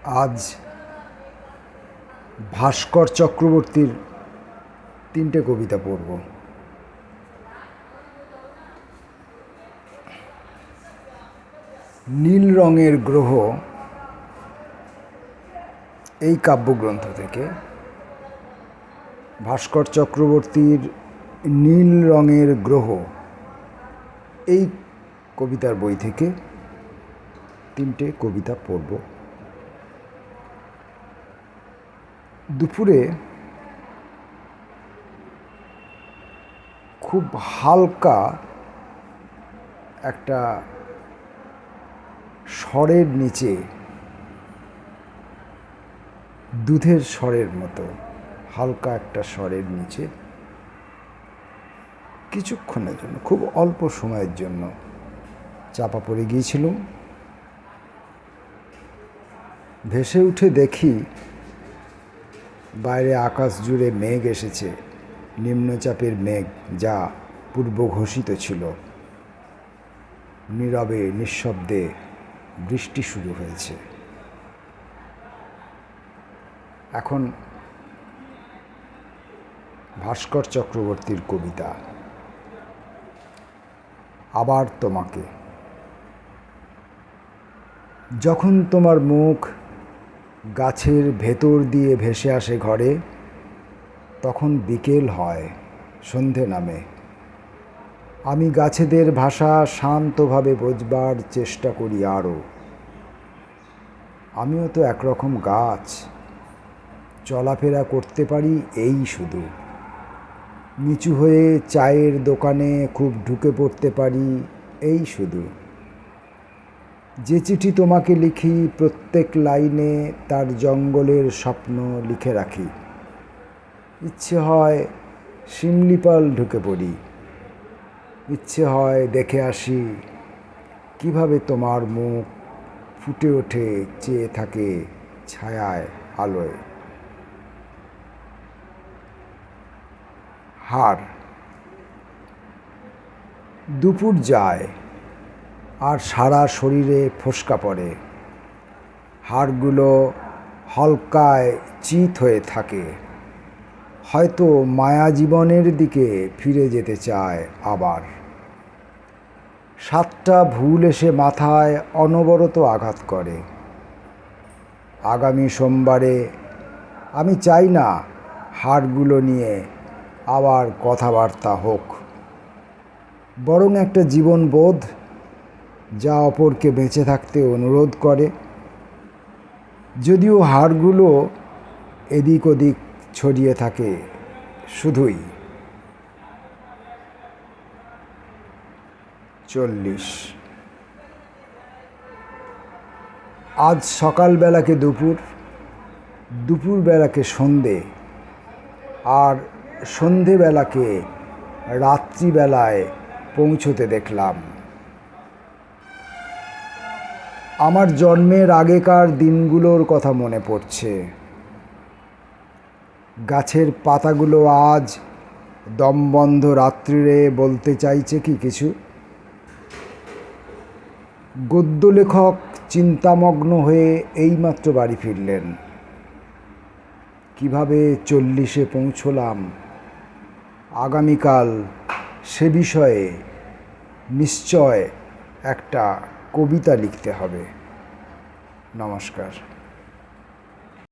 আজ ভাস্কর চক্রবর্তীর 3টে কবিতা পড়ব। নীল রঙের গ্রহ এই কাব্যগ্রন্থ থেকে, ভাস্কর চক্রবর্তীর নীল রঙের গ্রহ এই কবিতার বই থেকে 3টে কবিতা পড়ব। দুপুরে খুব হালকা একটা স্বরের নিচে, দুধের স্বরের মতো হালকা একটা স্বরের নিচে কিছুক্ষণের জন্য, খুব অল্প সময়ের জন্য চাপা পড়ে গিয়েছিলাম। ভেসে উঠে দেখি বাইরে আকাশ জুড়ে মেঘ এসেছে, নিম্নচাপের মেঘ, যা পূর্ব ঘোষিত ছিল। নীরবে নিঃশব্দে বৃষ্টি শুরু হয়েছে। এখন ভাস্কর চক্রবর্তীর কবিতা আবার তোমাকে। যখন তোমার মুখ গাছের ভেতর দিয়ে ভেসে আসে ঘরে, তখন বিকেল হয়, সন্ধে নামে। আমি গাছেদের ভাষা শান্তভাবে বোঝবার চেষ্টা করি আরও। আমিও তো একরকম গাছ, চলাফেরা করতে পারি এই শুধু। নিচু হয়ে চায়ের দোকানে খুব ঢুকে পড়তে পারি এই শুধু। যে চিঠি তোমাকে লিখি, প্রত্যেক লাইনে তার জঙ্গলের স্বপ্ন লিখে রাখি। ইচ্ছে হয় শিমলিপাল ঢুকে পড়ি, ইচ্ছে হয় দেখে আসি কিভাবে তোমার মুখ ফুটে ওঠে, চেয়ে থাকে ছায়ায় আলোয়। হাড়। দুপুর যায় আর সারা শরীরে ফোস্কা পড়ে। হাড়গুলো হলকায় চিত হয়ে থাকে, হয়তো মায়া জীবনের দিকে ফিরে যেতে চায় আবার। 7টা ভুল এসে মাথায় অনবরত আঘাত করে। আগামী সোমবারে আমি চাই না হাড়গুলো নিয়ে আবার কথাবার্তা হোক, বরং একটা জীবনবোধ যা অপরকে বেঁচে থাকতে অনুরোধ করে। যদিও হাড়গুলো এদিক ওদিক ছড়িয়ে থাকে শুধুই। 40। আজ সকালবেলাকে দুপুর, দুপুরবেলাকে সন্ধে, আর সন্ধেবেলাকে রাত্রিবেলায় পৌঁছতে দেখলাম। আমার জন্মের আগেকার দিনগুলোর কথা মনে পড়ছে। গাছের পাতাগুলো আজ দমবন্ধ রাত্রিরে বলতে চাইছে কি কিছু। গদ্যলেখক চিন্তামগ্ন হয়ে এইমাত্র বাড়ি ফিরলেন। কিভাবে 40-এ পৌঁছলাম, আগামীকাল সে বিষয়ে নিশ্চয় একটা কবিতা লিখতে হবে। নমস্কার।